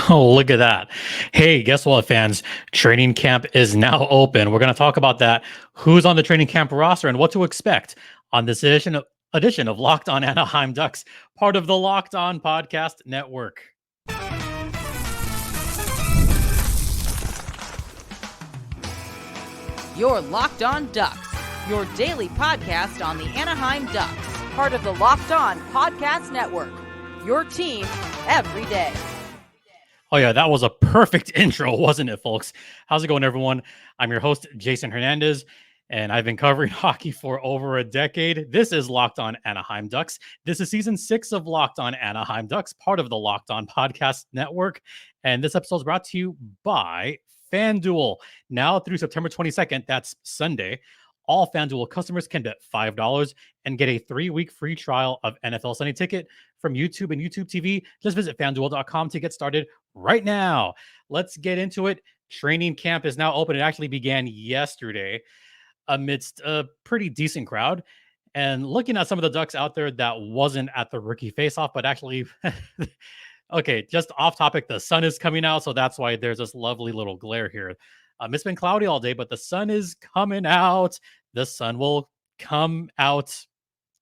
Oh, look at that. Hey, guess what, fans? Training camp is now open. We're going to talk about that, who's on the training camp roster, and what to expect on this edition of Locked On Anaheim Ducks, part of the Locked On Podcast Network. You're Locked On Ducks, your daily podcast on the Anaheim Ducks, part of the Locked On Podcast Network, your team every day. Oh, yeah, that was a perfect intro, wasn't it, folks? How's it going, everyone? I'm your host, Jason Hernandez, and I've been covering hockey for over a decade. This is Locked On Anaheim Ducks. This is season 6 of Locked On Anaheim Ducks, part of the Locked On Podcast Network. And this episode is brought to you by FanDuel. Now through September 22nd, that's Sunday, all FanDuel customers can bet $5 and get a 3-week free trial of NFL Sunday Ticket from YouTube and YouTube TV. Just visit FanDuel.com to get started right now. Let's get into it. Training camp is now open. It actually began yesterday amidst a pretty decent crowd. And looking at some of the Ducks out there that wasn't at the rookie faceoff, but actually, okay, just off topic, the sun is coming out. So that's why there's this lovely little glare here. It's been cloudy all day, but the sun is coming out. The sun will come out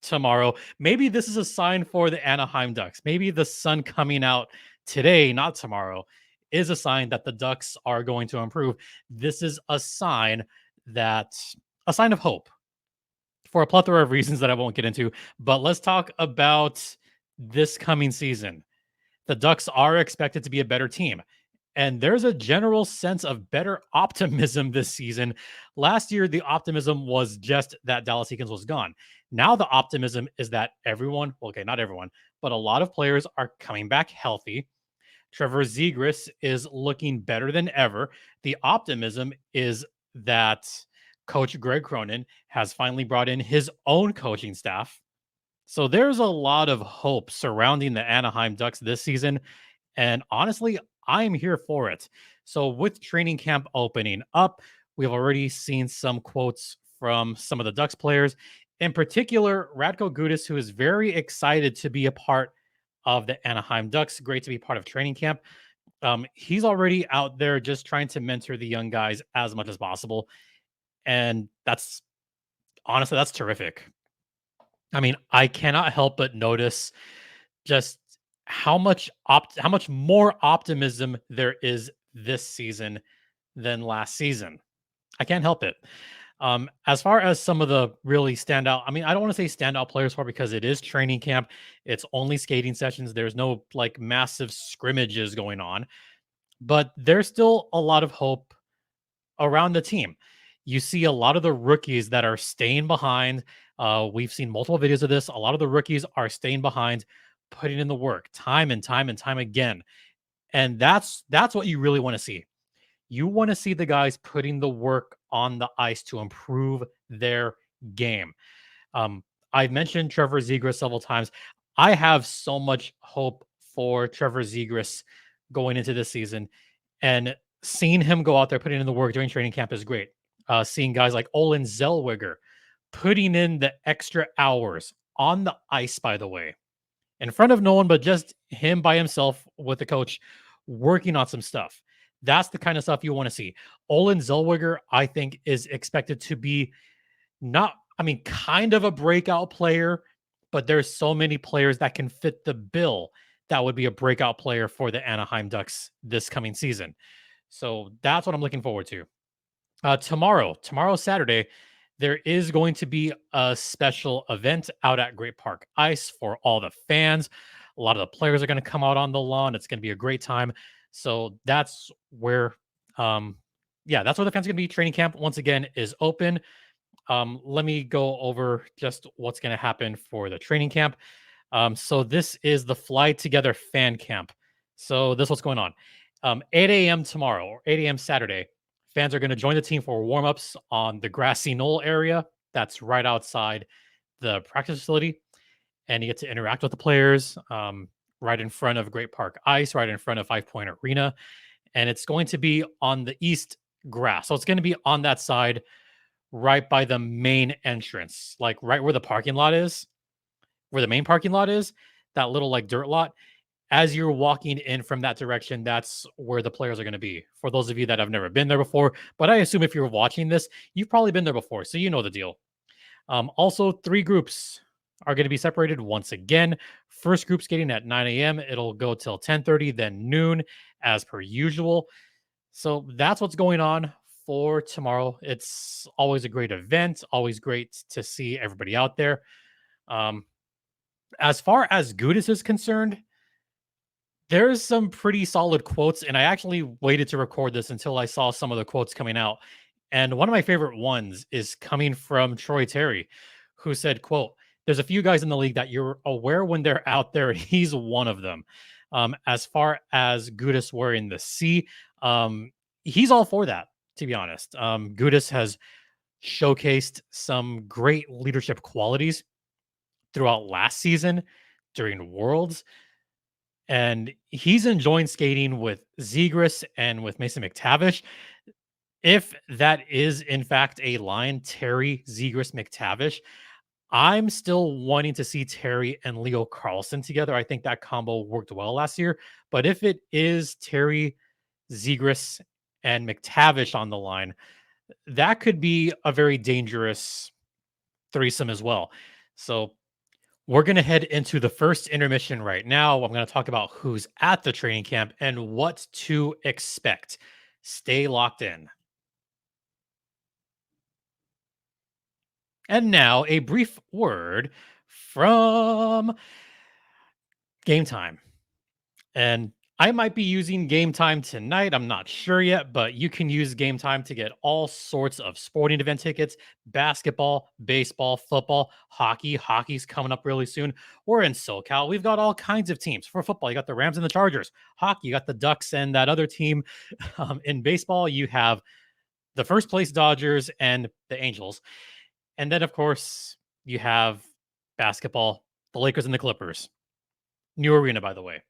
tomorrow. Maybe this is a sign for the Anaheim Ducks. Maybe the sun coming out today, not tomorrow, is a sign that the Ducks are going to improve. This is a sign of hope for a plethora of reasons that I won't get into. But let's talk about this coming season. The Ducks are expected to be a better team. And there's a general sense of better optimism this season. Last year, the optimism was just that Dallas Eakins was gone. Now the optimism is that everyone, well, okay, not everyone, but a lot of players are coming back healthy. Trevor Zegras is looking better than ever. The optimism is that Coach Greg Cronin has finally brought in his own coaching staff. So there's a lot of hope surrounding the Anaheim Ducks this season. And honestly, I'm here for it. So with training camp opening up, we've already seen some quotes from some of the Ducks players. In particular, Radko Gudas, who is very excited to be a part of the Anaheim Ducks. Great to be part of training camp. He's already out there just trying to mentor the young guys as much as possible. And that's terrific. I mean, I cannot help but notice just how much more optimism there is this season than last season. I can't help it. As far as some of the really standout, I mean, I don't want to say standout players for because it is training camp. It's only skating sessions. There's no like massive scrimmages going on, but there's still a lot of hope around the team. You see a lot of the rookies that are staying behind. We've seen multiple videos of this. A lot of the rookies are staying behind, putting in the work time and time and time again. And that's what you really want to see. You want to see the guys putting the work on the ice to improve their game. I've mentioned Trevor Zegras several times. I have so much hope for Trevor Zegras going into this season. And seeing him go out there putting in the work during training camp is great. Seeing guys like Olen Zellweger putting in the extra hours on the ice, by the way, in front of no one but just him by himself with the coach working on some stuff. That's the kind of stuff you want to see. Olen Zellweger, I think, is expected to be kind of a breakout player, but there's so many players that can fit the bill that would be a breakout player for the Anaheim Ducks this coming season. So that's what I'm looking forward to. Tomorrow, Saturday, there is going to be a special event out at Great Park Ice for all the fans. A lot of the players are going to come out on the lawn. It's going to be a great time. So that's where, that's where the fans are going to be. Training camp, once again, is open. Let me go over just what's going to happen for the training camp. So this is the Fly Together fan camp. So this is what's going on. 8 a.m. tomorrow or 8 a.m. Saturday, fans are going to join the team for warm-ups on the grassy knoll area. That's right outside the practice facility. And you get to interact with the players right in front of Great Park Ice, right in front of 5 Point Arena. And it's going to be on the east grass. So it's going to be on that side right by the main entrance, like right where the parking lot is, where the main parking lot is, that little like dirt lot. as you're walking in from that direction, that's where the players are going to be. For those of you that have never been there before, but I assume if you're watching this, you've probably been there before, so you know the deal. Also, 3 groups are going to be separated once again. First group skating at 9 a.m. It'll go till 10:30, then noon, as per usual. So that's what's going on for tomorrow. It's always a great event. Always great to see everybody out there. Um, as far as Gudis is concerned, there's some pretty solid quotes, and I actually waited to record this until I saw some of the quotes coming out. And one of my favorite ones is coming from Troy Terry, who said, quote, "There's a few guys in the league that you're aware when they're out there. He's one of them." As far as Gudis wearing the C, he's all for that, to be honest. Gudis has showcased some great leadership qualities throughout last season during Worlds, and he's enjoying skating with Zegras and with Mason McTavish. If that is in fact a line, Terry, Zegras, McTavish, I'm still wanting to see Terry and Leo Carlson together. I think that combo worked well last year. But if it is Terry, Zegras, and McTavish on the line, that could be a very dangerous threesome as well. So we're going to head into the first intermission right now. I'm going to talk about who's at the training camp and what to expect. Stay locked in. And now a brief word from Game Time. And I might be using Game Time tonight. I'm not sure yet, but you can use Game Time to get all sorts of sporting event tickets: basketball, baseball, football, hockey. Hockey's coming up really soon. We're in SoCal. We've got all kinds of teams. For football, you got the Rams and the Chargers. Hockey, you got the Ducks and that other team. In baseball, you have the first place Dodgers and the Angels. And then, of course, you have basketball, the Lakers and the Clippers. New arena, by the way.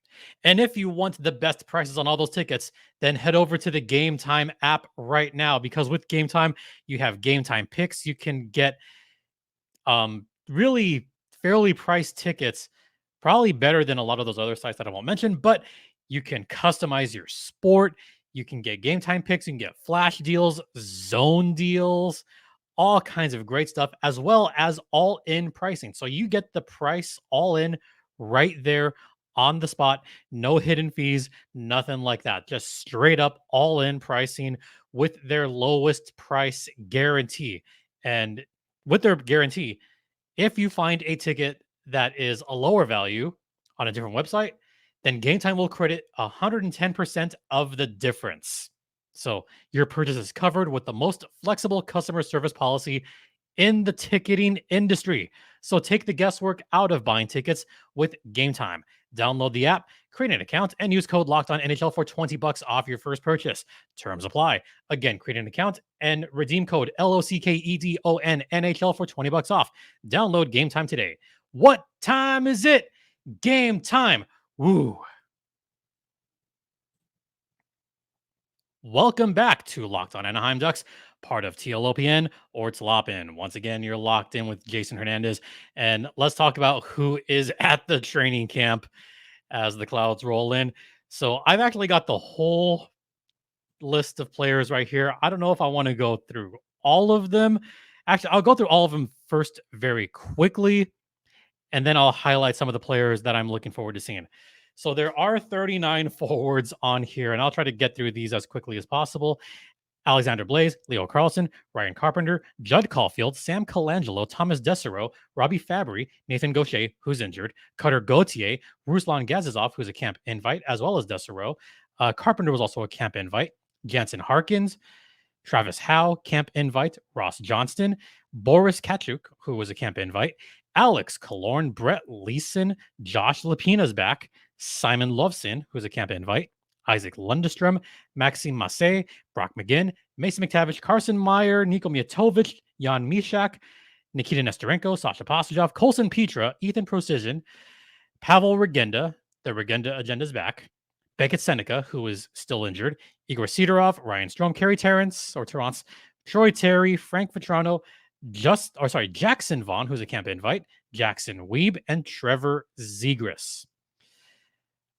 And if you want the best prices on all those tickets, then head over to the Game Time app right now, because with Game Time, you have Game Time picks. You can get really fairly priced tickets, probably better than a lot of those other sites that I won't mention, but you can customize your sport. You can get Game Time picks. You can get flash deals, zone deals, all kinds of great stuff, as well as all in pricing. So you get the price all in right there on the spot, no hidden fees, nothing like that. Just straight up all in pricing with their lowest price guarantee. And with their guarantee, if you find a ticket that is a lower value on a different website, then Game Time will credit 110% of the difference. So your purchase is covered with the most flexible customer service policy in the ticketing industry. So take the guesswork out of buying tickets with Game Time. Download the app, create an account, and use code LOCKEDONNHL for $20 off your first purchase. Terms apply. Again, create an account and redeem code LOCKEDONNHL for $20 off. Download Game Time today. What time is it? Game time. Woo. Welcome back to Locked On Anaheim Ducks, part of TLOPN or TLOPN. Once again, you're locked in with Jason Hernandez, and let's talk about who is at the training camp as the clouds roll in. So I've actually got the whole list of players right here. I don't know if I want to go through all of them. Actually, I'll go through all of them first very quickly, and then I'll highlight some of the players that I'm looking forward to seeing. So there are 39 forwards on here, and I'll try to get through these as quickly as possible. Alexander Blaze, Leo Carlson, Ryan Carpenter, Judd Caulfield, Sam Colangelo, Thomas Desero, Robbie Fabry, Nathan Gaucher, who's injured, Cutter Gauthier, Ruslan Gazizov, who's a camp invite, as well as Desero. Carpenter was also a camp invite. Jansen Harkins, Travis Howe, camp invite. Ross Johnston, Boris Kachuk, who was a camp invite. Alex Killorn, Brett Leeson, Josh Lapina's back. Simon Loveson, who's a camp invite. Isaac Lundestrom, Maxime Massé, Brock McGinn, Mason McTavish, Carson Meyer, Niko Mijatovic, Jan Mishak, Nikita Nesterenko, Sasha Pasajov, Colson Petra, Ethan Procision, Pavel Regenda. The Regenda agenda's back. Beckett Seneca, who is still injured. Igor Sidorov, Ryan Strome, Kerry Terrence, Troy Terry, Frank Vetrano, Jackson Vaughn, who's a camp invite, Jackson Weeb, and Trevor Zegras.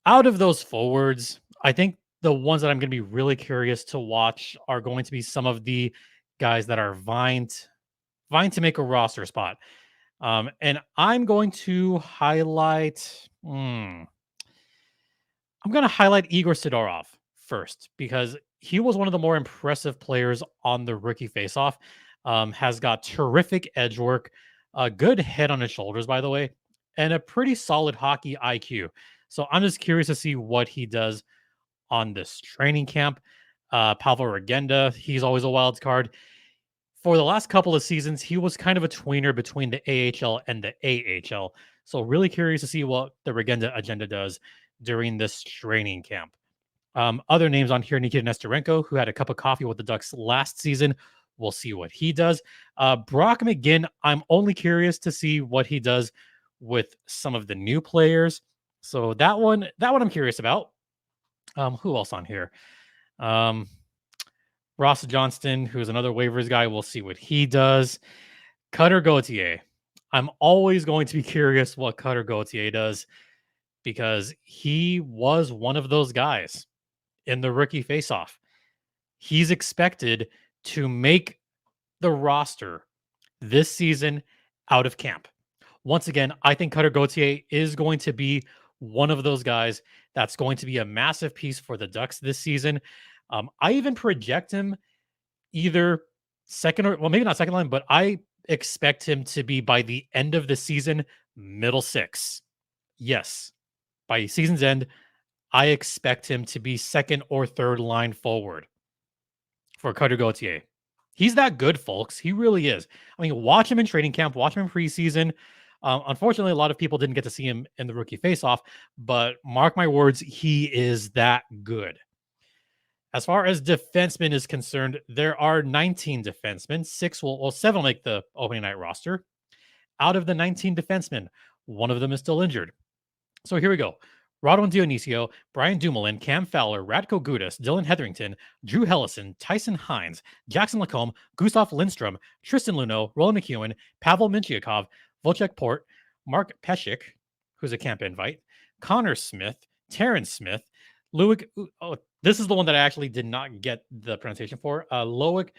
Out of those forwards, I think the ones that I'm going to be really curious to watch are going to be some of the guys that are vying to make a roster spot. And I'm going to highlight. I'm going to highlight Igor Sidorov first because he was one of the more impressive players on the rookie faceoff. Has got terrific edge work, a good head on his shoulders, by the way, and a pretty solid hockey IQ. So I'm just curious to see what he does on this training camp. Pavel Regenda, he's always a wild card. For the last couple of seasons, he was kind of a tweener between the AHL and the AHL. So really curious to see what the Regenda agenda does during this training camp. Other names on here, Nikita Nesterenko, who had a cup of coffee with the Ducks last season. We'll see what he does. Brock McGinn, I'm only curious to see what he does with some of the new players. So that one I'm curious about. Who else on here? Ross Johnston, who's another waivers guy. We'll see what he does. Cutter Gauthier. I'm always going to be curious what Cutter Gauthier does because he was one of those guys in the rookie faceoff. He's expected to make the roster this season out of camp. Once again, I think Cutter Gauthier is going to be one of those guys that's going to be a massive piece for the Ducks this season. I even project him either second or, well, maybe not second line, but I expect him to be by the end of the season, middle six. Yes, by season's end, I expect him to be second or third line forward for Cutter Gauthier. He's that good, folks. He really is. I mean, watch him in training camp, watch him in preseason. Unfortunately, a lot of people didn't get to see him in the rookie faceoff, but mark my words, he is that good. As far as defensemen is concerned, there are 19 defensemen. 7 will make the opening night roster. Out of the 19 defensemen, one of them is still injured. So here we go. Rodon Dionisio, Brian Dumoulin, Cam Fowler, Radko Gudas, Dylan Hetherington, Drew Hellison, Tyson Hines, Jackson Lacombe, Gustav Lindstrom, Tristan Luneau, Roland McEwen, Pavel Mintyukov, Wojciech Port, Mark Pesik, who's a camp invite, Connor Smith, Terrence Smith, Loic. Oh, this is the one that I actually did not get the pronunciation for. Loic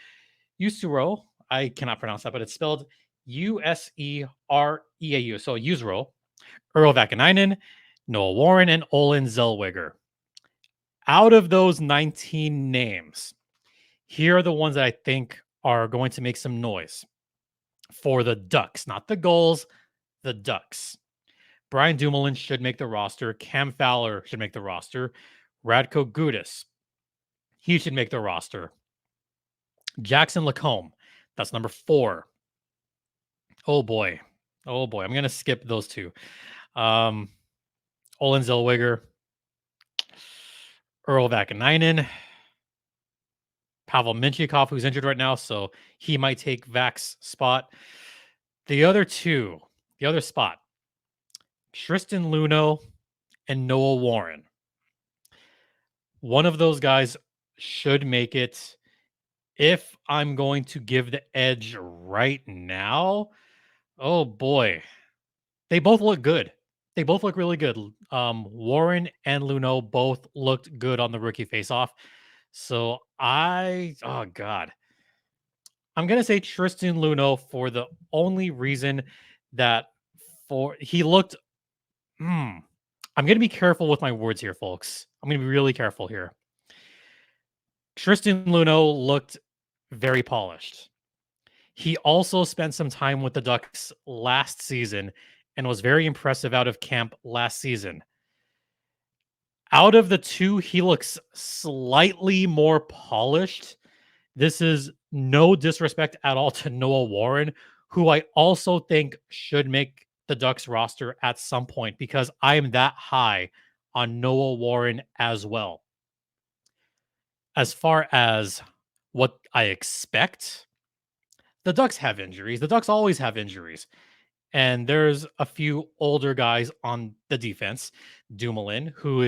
Usuro. I cannot pronounce that, but it's spelled Usereau. So Usuro, Earl Vakanainen, Noah Warren, and Olin Zellweger. Out of those 19 names, here are the ones that I think are going to make some noise for the Ducks, not the Gulls, the Ducks. Brian Dumoulin should make the roster. Cam Fowler should make the roster. Radko Gudas, he should make the roster. Jackson Lacombe, that's number 4. Oh boy. I'm going to skip those two. Olin Zellweger, Earl Vakanainen, Pavel Mintyukov, who's injured right now, so he might take Vak's spot. The other spot, Tristan Luneau and Noah Warren. One of those guys should make it. If I'm going to give the edge right now, oh boy, they both look good. They both look really good. Warren and Luneau both looked good on the rookie faceoff. So I'm going to say Tristan Luneau for the only reason that he looked, I'm going to be careful with my words here, folks. I'm going to be really careful here. Tristan Luneau looked very polished. He also spent some time with the Ducks last season and was very impressive out of camp last season. Out of the two, he looks slightly more polished. This is no disrespect at all to Noah Warren, who I also think should make the Ducks roster at some point because I am that high on Noah Warren as well. As far as what I expect, the Ducks have injuries. The Ducks always have injuries. And there's a few older guys on the defense. Dumoulin, who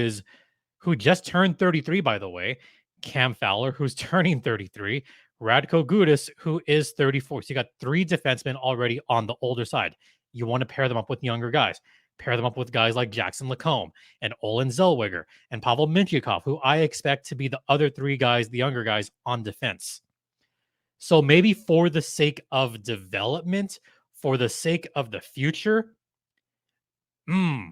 just turned 33, by the way. Cam Fowler, who's turning 33. Radko Gudas, who is 34. So you got 3 defensemen already on the older side. You want to pair them up with younger guys. Pair them up with guys like Jackson Lacombe and Olin Zellweger and Pavel Mintyukov, who I expect to be the other three guys, the younger guys on defense. So maybe for the sake of development, for the sake of the future, I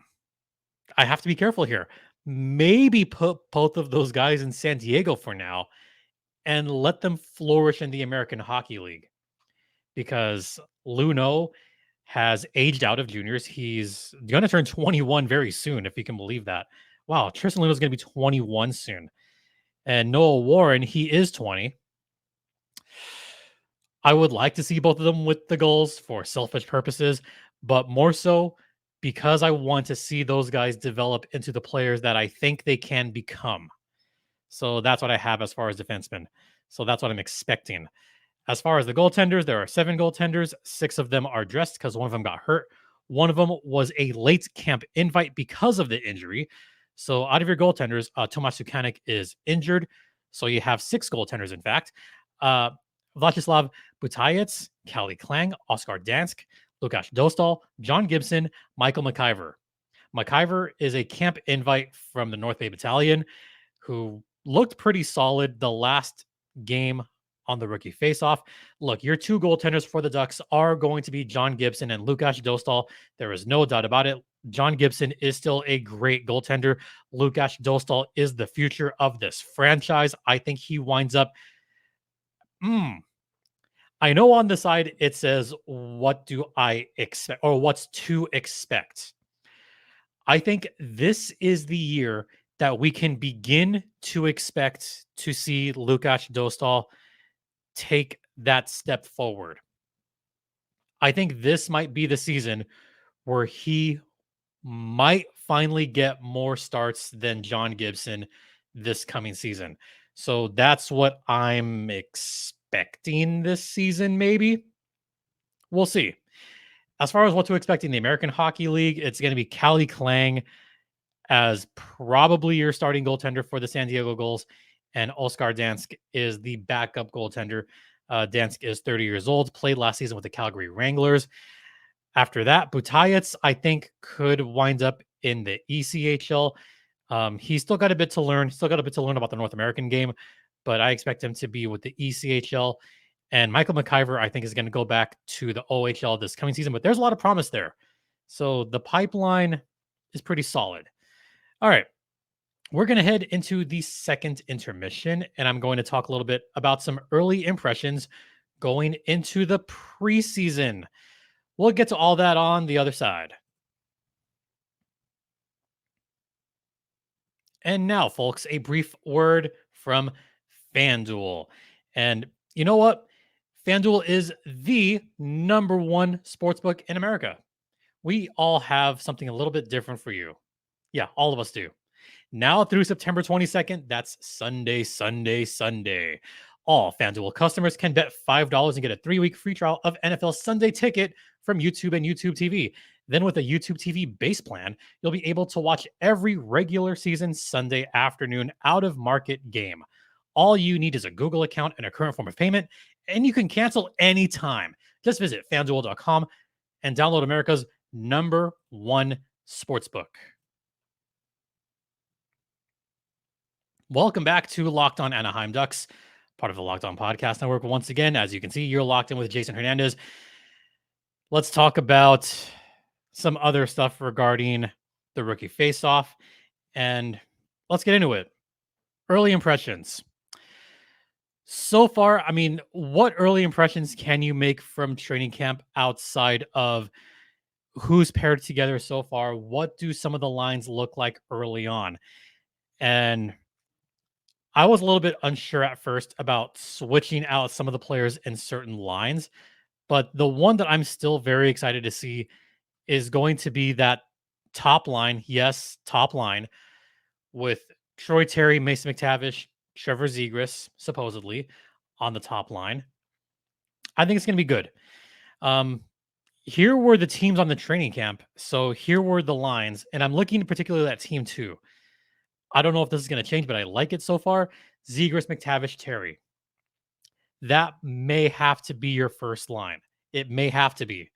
have to be careful here. Maybe put both of those guys in San Diego for now and let them flourish in the American Hockey League, because Luno has aged out of juniors. He's going to turn 21 very soon, if you can believe that. Wow, Tristan Luno is going to be 21 soon. And Noah Warren, he is 20. I would like to see both of them with the Gulls for selfish purposes, but more so because I want to see those guys develop into the players that I think they can become. So that's what I have as far as defensemen. So that's what I'm expecting. As far as the goaltenders, there are 7 goaltenders. 6 of them are dressed because one of them got hurt. One of them was a late camp invite because of the injury. So out of your goaltenders, Tomas Sukanik is injured. So you have 6 goaltenders, in fact. Vyacheslav Butayets, Callie Klang, Oskar Dansk, Lukasz Dostal, John Gibson, Michael McIver. McIver is a camp invite from the North Bay Battalion who looked pretty solid the last game on the rookie faceoff. Look, your 2 goaltenders for the Ducks are going to be John Gibson and Lukasz Dostal. There is no doubt about it. John Gibson is still a great goaltender. Lukasz Dostal is the future of this franchise. I think he winds up. I know on the side it says, what do I expect, or what's to expect? I think this is the year that we can begin to expect to see Lukasz Dostal take that step forward. I think this might be the season where he might finally get more starts than John Gibson this coming season. So that's what I'm expecting this season, maybe. We'll see. As far as what to expect in the American Hockey League, it's going to be Callie Klang as probably your starting goaltender for the San Diego Gulls, and Oskar Dansk is the backup goaltender. Dansk is 30 years old, played last season with the Calgary Wranglers. After that, Butayets, I think, could wind up in the ECHL. He's still got a bit to learn, about the North American game, but I expect him to be with the ECHL. And Michael McIver, I think, is going to go back to the OHL this coming season, but there's a lot of promise there. So the pipeline is pretty solid. All right. We're going to head into the second intermission, and I'm going to talk a little bit about some early impressions going into the preseason. We'll get to all that on the other side. And now, folks, a brief word from FanDuel. And you know what? FanDuel is the number one sportsbook in America. We all have something a little bit different for you. Yeah, all of us do. Now through September 22nd, that's Sunday. All FanDuel customers can bet $5 and get a 3-week free trial of NFL Sunday Ticket from YouTube and YouTube TV. Then with a YouTube TV base plan, you'll be able to watch every regular season Sunday afternoon out-of-market game. All you need is a Google account and a current form of payment, and you can cancel anytime. Just visit FanDuel.com and download America's number one sportsbook. Welcome back to Locked On Anaheim Ducks, part of the Locked On Podcast Network. Once again, as you can see, you're locked in with Jason Hernandez. Let's talk about some other stuff regarding the rookie faceoff, and let's get into it. Early impressions. So far, I mean, what early impressions can you make from training camp outside of who's paired together so far? What do some of the lines look like early on? And I was a little bit unsure at first about switching out some of the players in certain lines, but the one that I'm still very excited to see is going to be that top line. Yes, top line with Troy Terry, Mason McTavish, Trevor Zegras, supposedly on the top line. I think it's going to be good. Here were the teams on the training camp. So here were the lines, and I'm looking particularly at team 2. I don't know if this is going to change, but I like it so far. Zegras, McTavish, Terry. That may have to be your first line. It may have to be.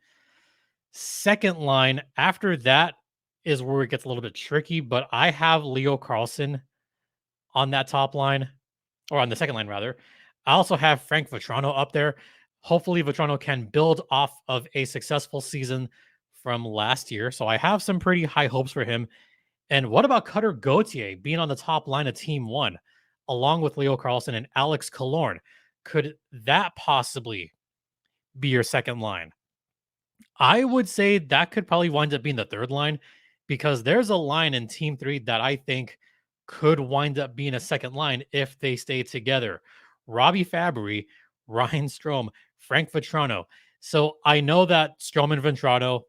Second line, after that, is where it gets a little bit tricky, but I have Leo Carlson on that top line, or on the second line rather. I also have Frank Vetrano up there. Hopefully, Vetrano can build off of a successful season from last year. So I have some pretty high hopes for him. And what about Cutter Gauthier being on the top line of Team One, along with Leo Carlson and Alex Killorn? Could that possibly be your second line? I would say that could probably wind up being the third line because there's a line in Team Three that I think could wind up being a second line if they stay together. Robbie Fabry, Ryan Strome, Frank Vetrano. So I know that Strome and Vetrano,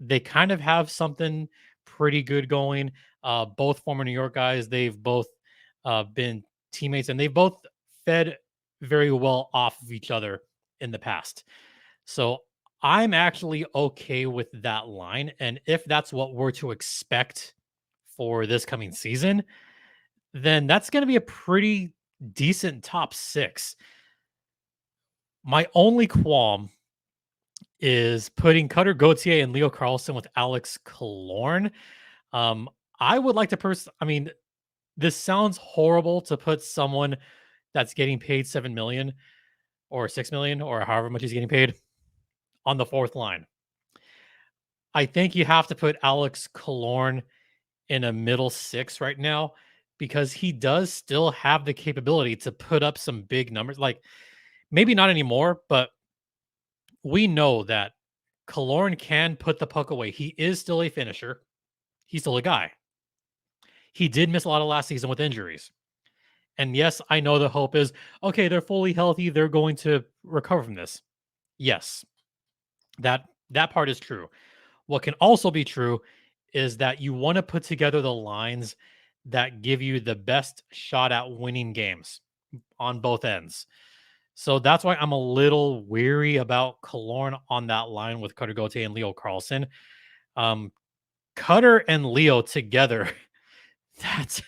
they kind of have something pretty good going. Both former New York guys, they've both been teammates and they've both fed very well off of each other in the past. So I'm actually okay with that line. And if that's what we're to expect for this coming season, then that's going to be a pretty decent top six. My only qualm is putting Cutter Gauthier and Leo Carlson with Alex Killorn. Um, I would like to I mean, this sounds horrible to put someone that's getting paid 7 million or 6 million or however much he's getting paid on the fourth line. I think you have to put Alex Killorn in a middle six right now because he does still have the capability to put up some big numbers. Like maybe not anymore, but we know that Killorn can put the puck away. He is still a finisher. He's still a guy. He did miss a lot of last season with injuries. And yes, I know the hope is okay, they're fully healthy. They're going to recover from this. Yes, that part is true. What can also be true is that you want to put together the lines that give you the best shot at winning games on both ends. So that's why I'm a little weary about Killorn on that line with Cutter Gauthier and Leo Carlson. Cutter and Leo together, that's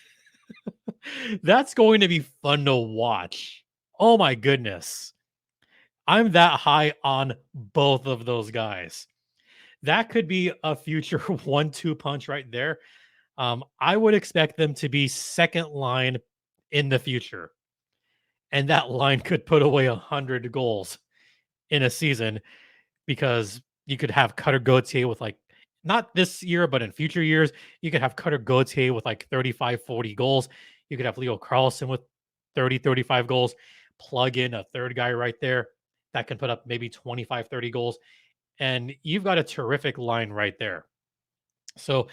that's going to be fun to watch. Oh my goodness. I'm that high on both of those guys. That could be a future 1-2 punch right there. I would expect them to be second line in the future. And that line could put away 100 goals in a season because you could have Cutter Gauthier with like, not this year, but in future years, you could have Cutter Gauthier with like 35, 40 goals. You could have Leo Carlson with 30, 35 goals. Plug in a third guy right there that can put up maybe 25, 30 goals. And you've got a terrific line right there. So,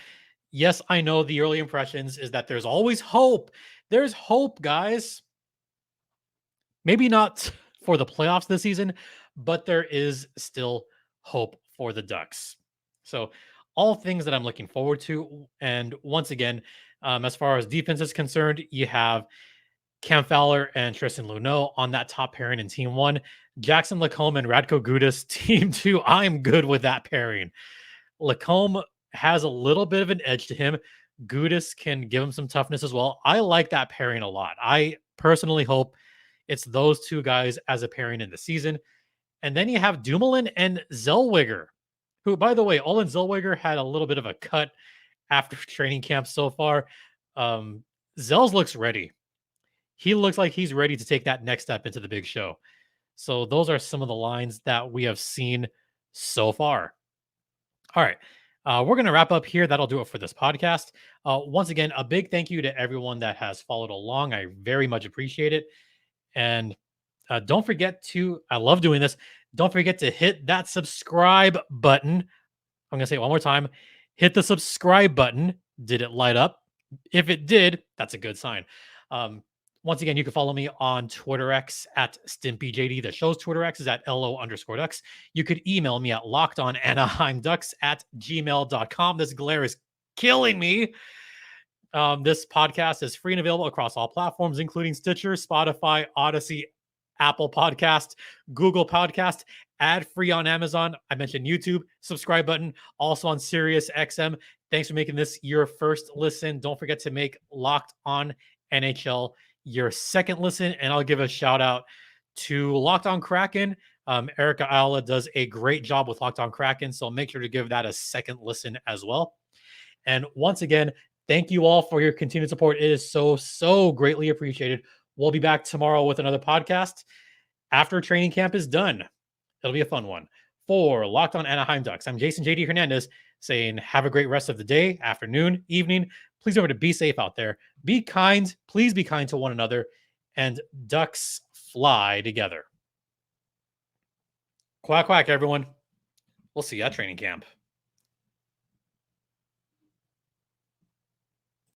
yes, I know the early impressions is that there's always hope. There's hope, guys. Maybe not for the playoffs this season, but there is still hope for the Ducks. So, all things that I'm looking forward to. And once again, as far as defense is concerned, you have Cam Fowler and Tristan Luneau on that top pairing in Team 1. Jackson Lacombe and Radko Gudas, Team 2. I'm good with that pairing. Lacombe has a little bit of an edge to him. Gudas can give him some toughness as well. I like that pairing a lot. I personally hope it's those two guys as a pairing in the season. And then you have Dumoulin and Zellweger, who, by the way, Olin Zellweger had a little bit of a cut after training camp so far. Zells looks ready. He looks like he's ready to take that next step into the big show. So those are some of the lines that we have seen so far. All right. We're going to wrap up here. That'll do it for this podcast. Once again, a big thank you to everyone that has followed along. I very much appreciate it. And don't forget to, I love doing this. Don't forget to hit that subscribe button. I'm going to say it one more time. Hit the subscribe button. Did it light up? If it did, that's a good sign. Once again, you can follow me on Twitter X at StimpyJD. The show's Twitter X is at LO_Ducks. You could email me at lockedonanaheimducks@gmail.com. This glare is killing me. This podcast is free and available across all platforms, including Stitcher, Spotify, Odyssey, Apple Podcast, Google Podcast, ad-free on Amazon. I mentioned YouTube, subscribe button, also on Sirius XM. Thanks for making this your first listen. Don't forget to make Locked On NHL your second listen, and I'll give a shout out to Locked On Kraken. Erica Ayala does a great job with Locked On Kraken, so make sure to give that a second listen as well. And once again, thank you all for your continued support. It is so greatly appreciated. We'll be back tomorrow with another podcast after training camp is done. It'll be a fun one. For Locked On Anaheim Ducks, I'm Jason JD Hernandez saying have a great rest of the day, afternoon, evening. Please remember to be safe out there. Be kind. Please be kind to one another. And Ducks fly together. Quack, quack, everyone. We'll see you at training camp.